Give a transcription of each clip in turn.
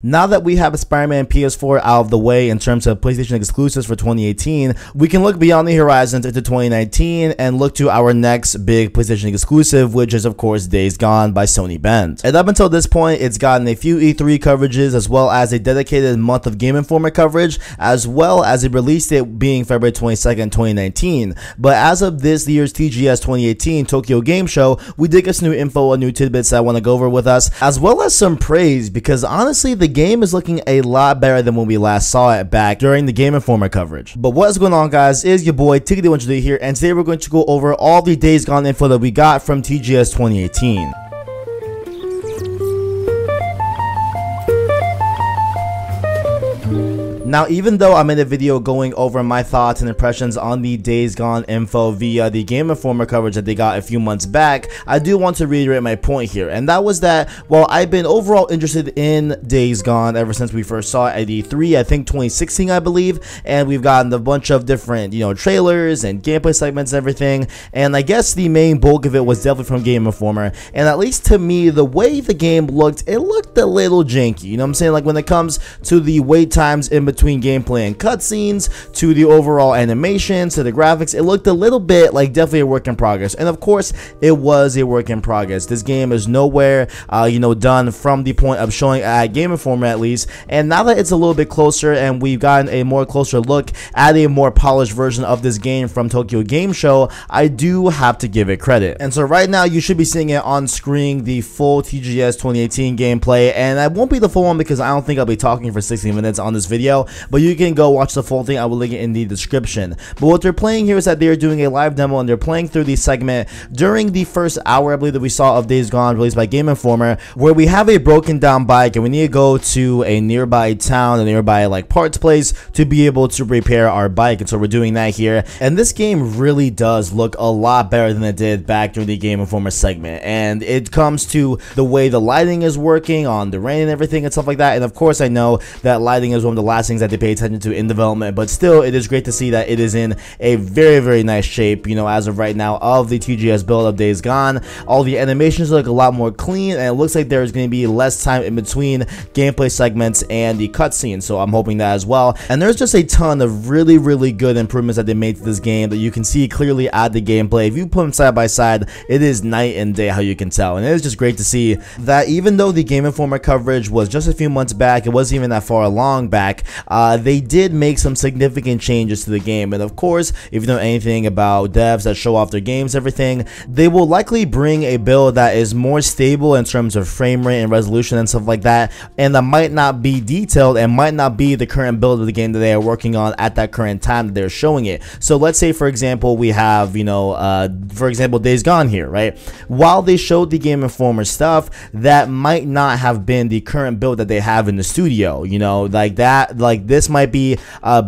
Now that we have Spiderman PS4 out of the way in terms of PlayStation exclusives for 2018, we can look beyond the horizons into 2019 and look to our next big PlayStation exclusive, which is of course Days Gone by Sony Bend. And up until this point, it's gotten a few E3 coverages as well as a dedicated month of Game Informer coverage, as well as a release date being February 22nd, 2019. But as of this year's TGS 2018 Tokyo Game Show, we did get some new info and new tidbits that I want to go over with us, as well as some praise, because honestly, the game is looking a lot better than when we last saw it back during the Game Informer coverage. But what is going on, guys, is your boy Tiggity123 here, and today we're going to go over all the Days Gone info that we got from TGS 2018. Now, even though I made a video going over my thoughts and impressions on the Days Gone info via the Game Informer coverage that they got a few months back, I do want to reiterate my point here, and that was that while I've been overall interested in Days Gone ever since we first saw it at E3, I think 2016 I believe, and we've gotten a bunch of different, trailers and gameplay segments and everything, and I guess the main bulk of it was definitely from Game Informer, and at least to me, the way the game looked, it looked a little janky, you know what I'm saying? Like when it comes to the wait times in between gameplay and cutscenes, to the overall animations, to the graphics, it looked a little bit like definitely a work in progress. And of course, it was a work in progress. This game is nowhere, done from the point of showing at Game Informer at least. And now that it's a little bit closer and we've gotten a more closer look at a more polished version of this game from Tokyo Game Show, I do have to give it credit. And so right now, you should be seeing it on screen, the full TGS 2018 gameplay. And I won't be the full one because I don't think I'll be talking for 60 minutes on this video, but you can go watch the full thing. I will link it in the description. But what they're playing here is that they're doing a live demo and they're playing through the segment during the first hour, I believe, that we saw of Days Gone released by Game Informer, where we have a broken down bike and we need to go to a nearby town, a nearby parts place to be able to repair our bike. And so we're doing that here. And this game really does look a lot better than it did back during the Game Informer segment. And it comes to the way the lighting is working on the rain and everything and stuff like that. And of course, I know that lighting is one of the last things that they pay attention to in development, but still, it is great to see that it is in a very, very nice shape, as of right now, of the TGS build of Days Gone. All the animations look a lot more clean, and it looks like there's going to be less time in between gameplay segments and the cutscenes, so I'm hoping that as well. And there's just a ton of really, really good improvements that they made to this game that you can see clearly at the gameplay. If you put them side by side, it is night and day how you can tell, and it is just great to see that even though the Game Informer coverage was just a few months back, it wasn't even that far along back, they did make some significant changes to the game. And of course, if you know anything about devs that show off their games, everything, they will likely bring a build that is more stable in terms of frame rate and resolution and stuff like that, and that might not be detailed and might not be the current build of the game that they are working on at that current time that they're showing it. So let's say, for example, we have, for example, Days Gone here, right? While they showed the Game Informer stuff, that might not have been the current build that they have in the studio, this might be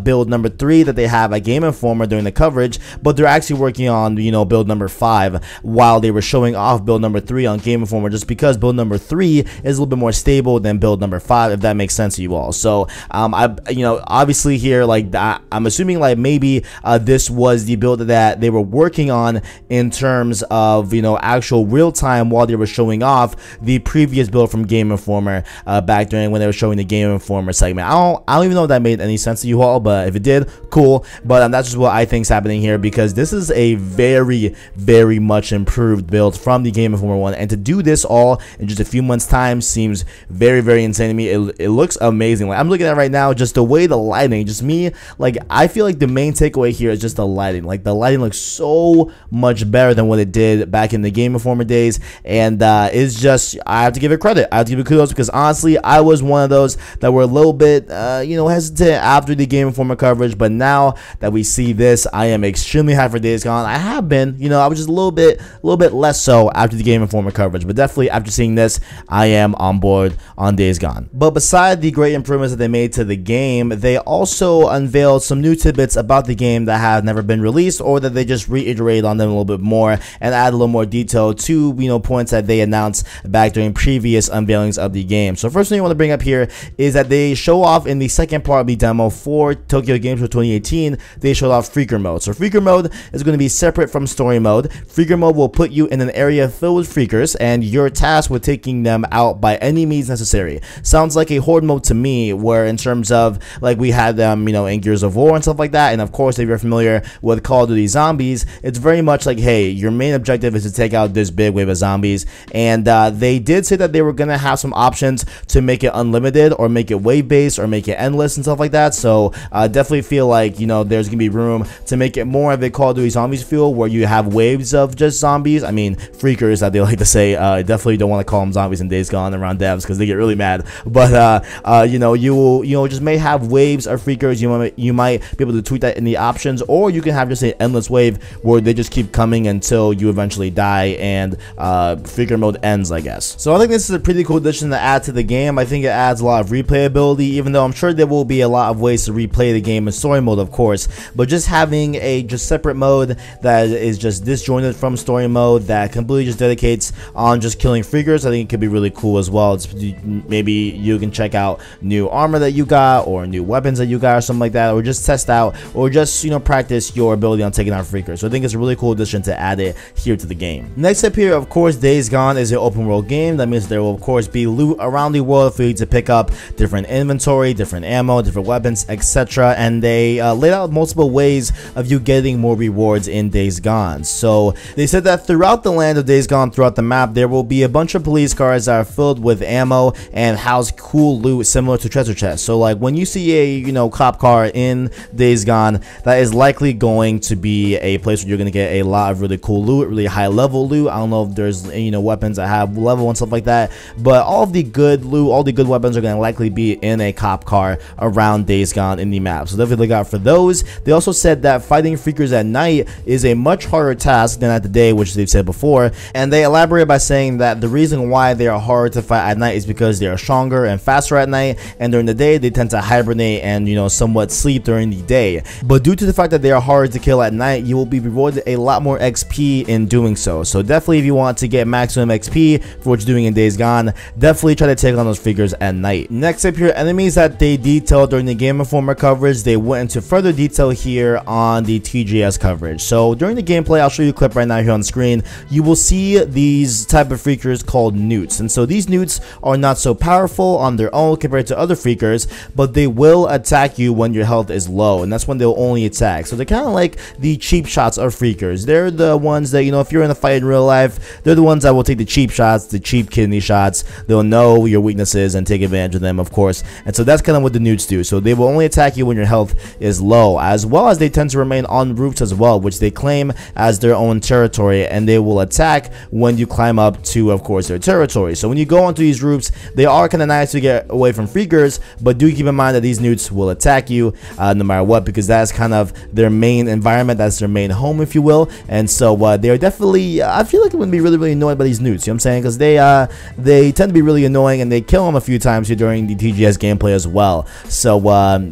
build number 3 that they have at Game Informer during the coverage, but they're actually working on, build number 5 while they were showing off build number 3 on Game Informer, just because build number 3 is a little bit more stable than build number 5, if that makes sense to you all. So, obviously here, I'm assuming maybe this was the build that they were working on in terms of, actual real time while they were showing off the previous build from Game Informer back during when they were showing the Game Informer segment. I don't even know if that made any sense to you all, but if it did, cool. But that's just what I think is happening here, because this is a very, very much improved build from the Game Informer one, and to do this all in just a few months time seems very, very insane to me. It looks amazing. I'm looking at it right now, just the way the lighting, just me, I feel like the main takeaway here is just the lighting. The lighting looks so much better than what it did back in the Game Informer days, and it's just, I have to give it credit. I have to give it kudos, because honestly, I was one of those that were a little bit hesitant after the Game Informer coverage, but now that we see this, I am extremely hyped for Days Gone. I have been, I was just a little bit less so after the Game Informer coverage, but definitely after seeing this, I am on board on Days Gone. But beside the great improvements that they made to the game, they also unveiled some new tidbits about the game that have never been released, or that they just reiterated on them a little bit more and add a little more detail to, points that they announced back during previous unveilings of the game. So first thing I want to bring up here is that they show off in the second second part of the demo for Tokyo Games for 2018, they showed off Freaker Mode. So Freaker Mode is going to be separate from Story Mode. Freaker Mode will put you in an area filled with Freakers, and you're tasked with taking them out by any means necessary. Sounds like a Horde Mode to me, where in terms of, like, we had them, you know, in Gears of War and stuff like that, and of course, if you're familiar with Call of Duty Zombies, it's very much like, hey, your main objective is to take out this big wave of zombies, and they did say that they were going to have some options to make it unlimited, or make it wave-based, or make it endless and stuff like that. So definitely feel like, you know, there's gonna be room to make it more of a Call of Duty Zombies feel, where you have waves of just zombies. I mean, freakers, that they like to say. Definitely don't want to call them zombies in Days Gone around devs, because they get really mad. But you know, you will, you know, just may have waves of freakers. You might be able to tweak that in the options, or you can have just an endless wave where they just keep coming until you eventually die and freaker mode ends, I guess. So I think this is a pretty cool addition to add to the game. I think it adds a lot of replayability, even though I'm sure there will be a lot of ways to replay the game in story mode, of course. But just having a separate mode that is just disjointed from story mode, that completely just dedicates on just killing freakers, I think it could be really cool as well. Maybe you can check out new armor that you got, or new weapons that you got, or something like that, or just test out, or just, you know, practice your ability on taking out freakers. So I think it's a really cool addition to add it here to the game. Next up here, of course, Days Gone is an open world game. That means there will of course be loot around the world for you to pick up, different inventory, different ammo, different weapons, etc. And they laid out multiple ways of you getting more rewards in Days Gone. So they said that throughout the land of Days Gone, throughout the map, there will be a bunch of police cars that are filled with ammo and house cool loot similar to treasure chests. So like when you see a, you know, cop car in Days Gone, that is likely going to be a place where you're going to get a lot of really cool loot, really high level loot. I don't know if there's, you know, weapons that have level and stuff like that, but all of the good loot, all the good weapons are going to likely be in a cop car around Days Gone in the map. So definitely look out for those. They also said that fighting freakers at night is a much harder task than at the day, which they've said before, and they elaborate by saying that the reason why they are harder to fight at night is because they are stronger and faster at night, and during the day they tend to hibernate and, you know, somewhat sleep during the day. But due to the fact that they are harder to kill at night, you will be rewarded a lot more XP in doing so. So definitely, if you want to get maximum XP for what you're doing in Days Gone, definitely try to take on those figures at night. Next up here, enemies that they detailed during the Game Informer coverage. They went into further detail here on the TGS coverage. So during the gameplay, I'll show you a clip right now here on screen. You will see these type of freakers called Newts, and so these Newts are not so powerful on their own compared to other freakers, but they will attack you when your health is low, and that's when they'll only attack. So they're kind of like the cheap shots of freakers. They're the ones that, you know, if you're in a fight in real life, they're the ones that will take the cheap shots, the cheap kidney shots. They'll know your weaknesses and take advantage of them, of course. And so that's kind of what the Newts do. So they will only attack you when your health is low, as well as they tend to remain on roofs as well, which they claim as their own territory, and they will attack when you climb up to, of course, their territory. So when you go onto these roofs, they are kind of nice to get away from freakers, but do keep in mind that these Newts will attack you no matter what, because that's kind of their main environment, that's their main home, if you will. And so they are definitely, I feel like it would be really annoyed by these Newts, you know what I'm saying, because they tend to be really annoying, and they kill them a few times here during the TGS gameplay as well. So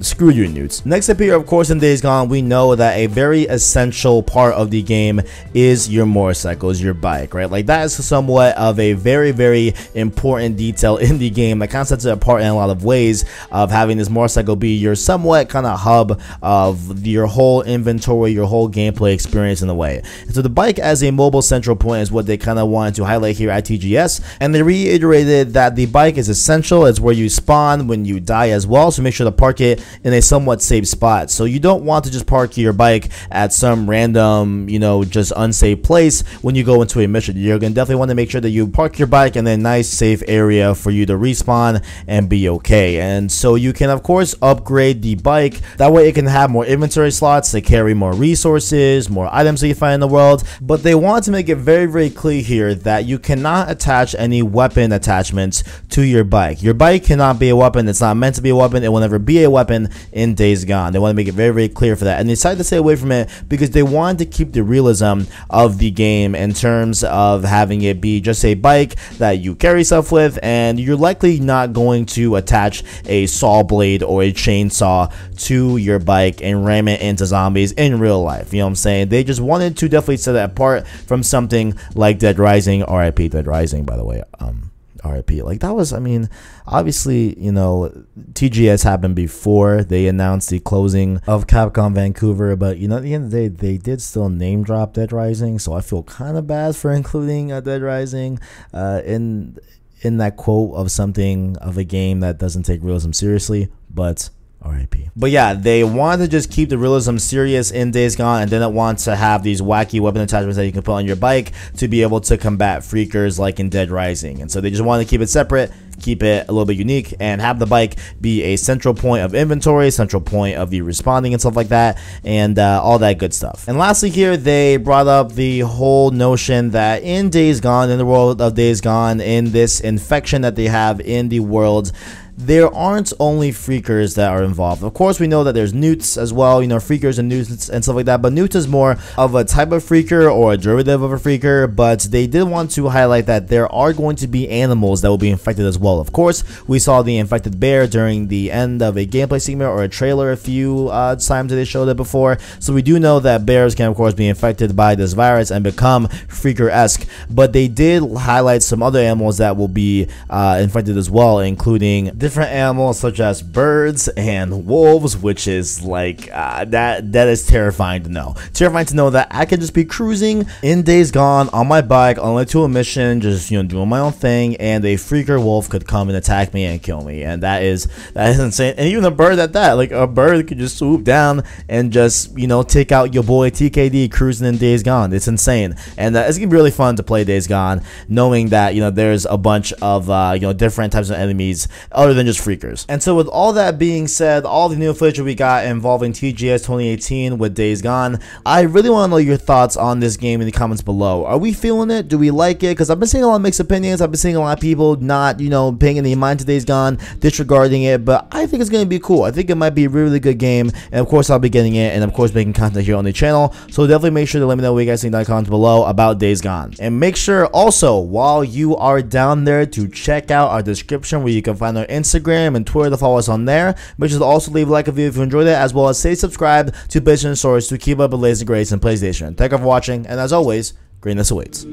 screw you, Newts. Next up here, of course, in Days Gone, we know that a very essential part of the game is your motorcycle, is your bike, right? Like, that is somewhat of a very important detail in the game that kind of sets it apart in a lot of ways, of having this motorcycle be your somewhat kind of hub of your whole inventory, your whole gameplay experience in a way. And so the bike as a mobile central point is what they kind of wanted to highlight here at TGS, and they reiterated that the bike is essential. It's where you spawn when you die as well, so make sure to park it in a somewhat safe spot. So you don't want to just park your bike at some random, you know, just unsafe place when you go into a mission. You're gonna definitely want to make sure that you park your bike in a nice safe area for you to respawn and be okay. And so you can of course upgrade the bike, that way it can have more inventory slots to carry more resources, more items that you find in the world. But they want to make it very clear here that you cannot attach any weapon attachments to your bike. Your bike cannot be a weapon. It's not meant to be a weapon. It will never be a weapon in Days Gone. They want to make it very clear for that, and they decided to stay away from it because they wanted to keep the realism of the game in terms of having it be just a bike that you carry stuff with, and you're likely not going to attach a saw blade or a chainsaw to your bike and ram it into zombies in real life. You know what I'm saying? They just wanted to definitely set it apart from something like Dead Rising. RIP Dead Rising, by the way. RIP. Like, that was, I mean, obviously, you know, TGS happened before they announced the closing of Capcom Vancouver, but, you know, at the end of the day, they did still name drop Dead Rising, so I feel kind of bad for including Dead Rising in that quote of something, of a game that doesn't take realism seriously, but RIP. But yeah, they wanted to just keep the realism serious in Days Gone, and didn't want to have these wacky weapon attachments that you can put on your bike to be able to combat freakers like in Dead Rising. And so they just wanted to keep it separate, keep it a little bit unique, and have the bike be a central point of inventory, central point of the responding and stuff like that, and all that good stuff. And lastly here, they brought up the whole notion that in Days Gone, in the world of Days Gone, in this infection that they have in the world, there aren't only freakers that are involved. Of course, we know that there's Newts as well, you know, freakers and Newts and stuff like that, but Newts is more of a type of freaker or a derivative of a freaker, but they did want to highlight that there are going to be animals that will be infected as well. Of course, we saw the infected bear during the end of a gameplay segment or a trailer a few times that they showed it before, so we do know that bears can, of course, be infected by this virus and become freaker-esque, but they did highlight some other animals that will be infected as well, including different animals such as birds and wolves, which is like that is terrifying to know. Terrifying to know that I can just be cruising in Days Gone on my bike on to a mission, just, you know, doing my own thing, and a freaker wolf could come and attack me and kill me, and that is insane. And even a bird at that, like a bird could just swoop down and just, you know, take out your boy TKD cruising in Days Gone. It's insane, and it's gonna be really fun to play Days Gone, knowing that, you know, there's a bunch of you know, different types of enemies other than just freakers. And so with all that being said, all the new footage we got involving TGS 2018 with Days Gone, I really want to know your thoughts on this game in the comments below. Are we feeling it? Do we like it? Because I've been seeing a lot of mixed opinions. I've been seeing a lot of people not, you know, paying any mind to Days Gone, disregarding it, but I think it's going to be cool. I think it might be a really good game, and of course I'll be getting it, and of course making content here on the channel, so definitely make sure to let me know what you guys think in the comments below about Days Gone. And make sure also, while you are down there, to check out our description where you can find our Instagram and Twitter to follow us on there. Make sure to also leave a like if you enjoyed it, as well as stay subscribed to PlayStation Source to keep up with latest and greatest in PlayStation. Thank you for watching, and as always, greatness awaits.